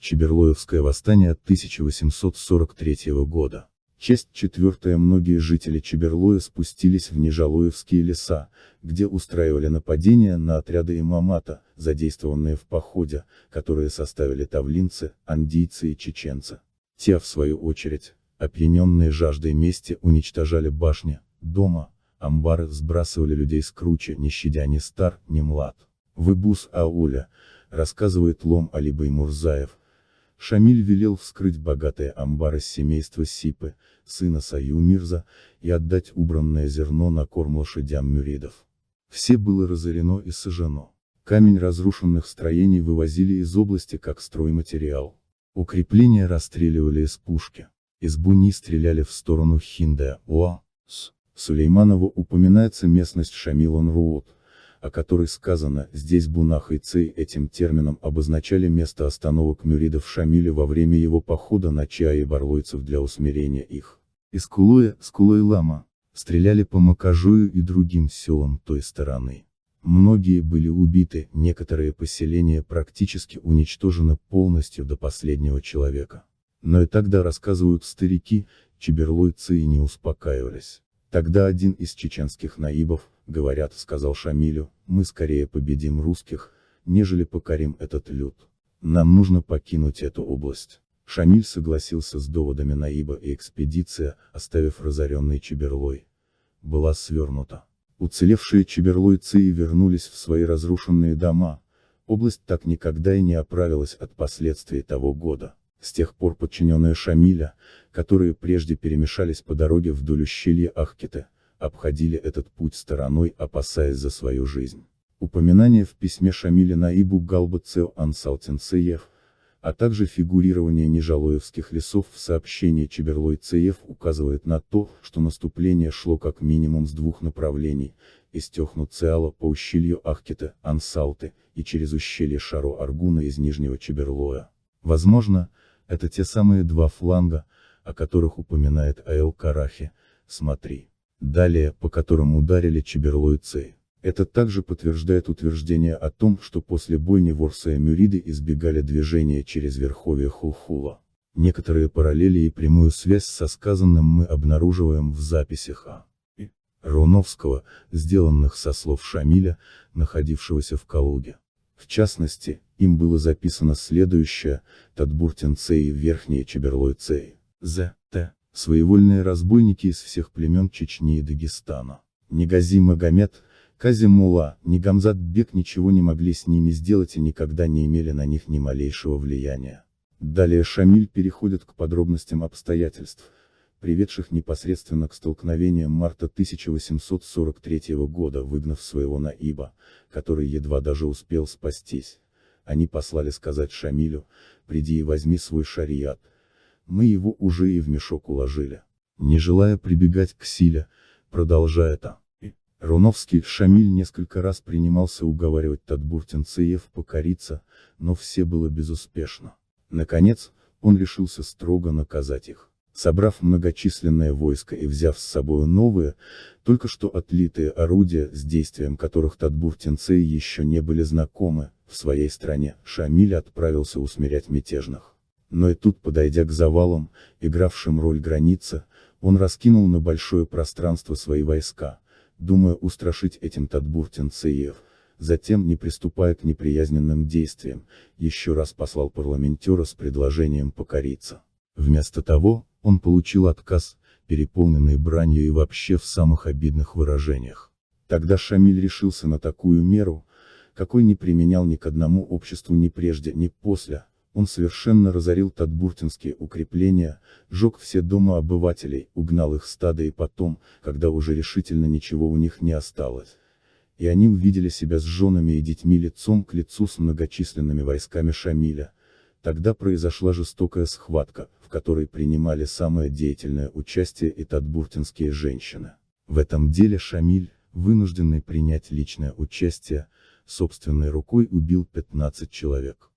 Чеберлоевское восстание 1843 года. Часть 4. Многие жители Чеберлоя спустились в Нижалоевские леса, где устраивали нападения на отряды имамата, задействованные в походе, которые составили тавлинцы, андийцы и чеченцы. Те, в свою очередь, опьяненные жаждой мести, уничтожали башни, дома, амбары, сбрасывали людей с кручи, не щадя ни стар, ни млад. В Ибус-Ауле, рассказывает Лом Али Баймурзаев, Шамиль велел вскрыть богатые амбары семейства Сипы, сына Саю Мирза, и отдать убранное зерно на корм лошадям мюридов. Все было разорено и сожжено. Камень разрушенных строений вывозили из области как стройматериал. Укрепления расстреливали из пушки. Из буни стреляли в сторону Хинда, С. Сулейманова упоминается местность Шамил-ан-Руот, о которой сказано, здесь Бунах и Цей этим термином обозначали место остановок мюридов Шамиля во время его похода на Чаа и барлойцев для усмирения их. Из Кулуя, с Кулой-Лама, стреляли по Макажую и другим селам той стороны. Многие были убиты, некоторые поселения практически уничтожены полностью до последнего человека. Но и тогда, рассказывают старики, чеберлойцы и не успокаивались. Тогда один из чеченских наибов, говорят, сказал Шамилю: мы скорее победим русских, нежели покорим этот люд. Нам нужно покинуть эту область. Шамиль согласился с доводами наиба, и экспедиция, оставив разоренный Чеберлой, была свернута. Уцелевшие чеберлойцы вернулись в свои разрушенные дома. Область так никогда и не оправилась от последствий того года. С тех пор подчиненные Шамиля, которые прежде перемешались по дороге вдоль ущелья Ахкиты, обходили этот путь стороной, опасаясь за свою жизнь. Упоминание в письме Шамиля наибу Галба Цео Ансалтин-Цеев, а также фигурирование Нижалоевских лесов в сообщении Чеберлой-Цеев указывает на то, что наступление шло как минимум с двух направлений: из Техну-Цеала по ущелью Ахкиты, Ансалты, и через ущелье Шаро-Аргуна из Нижнего Чеберлоя. Возможно, это те самые два фланга, о которых упоминает Аэл-Карахи, смотри. Далее, по которым ударили чеберлойцы. Это также подтверждает утверждение о том, что после бойни ворса и мюриды избегали движения через верховье Хулхула. Некоторые параллели и прямую связь со сказанным мы обнаруживаем в записях А.И. Руновского, сделанных со слов Шамиля, находившегося в Калуге. В частности, им было записано следующее: Тадбуртин-Цей, Верхние Чеберлой-Цей, З.Т. Своевольные разбойники из всех племен Чечни и Дагестана. Ни Гази Магомед, Кази Мулла, ни Гамзат Бек ничего не могли с ними сделать и никогда не имели на них ни малейшего влияния. Далее Шамиль переходит к подробностям обстоятельств, приведших непосредственно к столкновениям марта 1843 года, выгнав своего наиба, который едва даже успел спастись. Они послали сказать Шамилю: приди и возьми свой шариат. Мы его уже и в мешок уложили. Не желая прибегать к силе, продолжает А.И. Руновский, Шамиль несколько раз принимался уговаривать Тадбуртин-Цеев покориться, но все было безуспешно. Наконец, он решился строго наказать их. Собрав многочисленное войско и взяв с собою новые, только что отлитые орудия, с действием которых Тадбуртин-Цей еще не были знакомы, в своей стране, Шамиль отправился усмирять мятежных. Но и тут, подойдя к завалам, игравшим роль границы, он раскинул на большое пространство свои войска, думая устрашить этим Тадбуртин-Цеев. Затем, не приступая к неприязненным действиям, еще раз послал парламентера с предложением покориться. Вместо того, он получил отказ, переполненный бранью и вообще в самых обидных выражениях. Тогда Шамиль решился на такую меру, какой не применял ни к одному обществу ни прежде, ни после. Он совершенно разорил тадбуртинские укрепления, сжег все дома обывателей, угнал их стадо, и потом, когда уже решительно ничего у них не осталось, и они увидели себя с женами и детьми лицом к лицу с многочисленными войсками Шамиля, тогда произошла жестокая схватка, в которой принимали самое деятельное участие и тадбуртинские женщины. В этом деле Шамиль, вынужденный принять личное участие, собственной рукой убил 15 человек.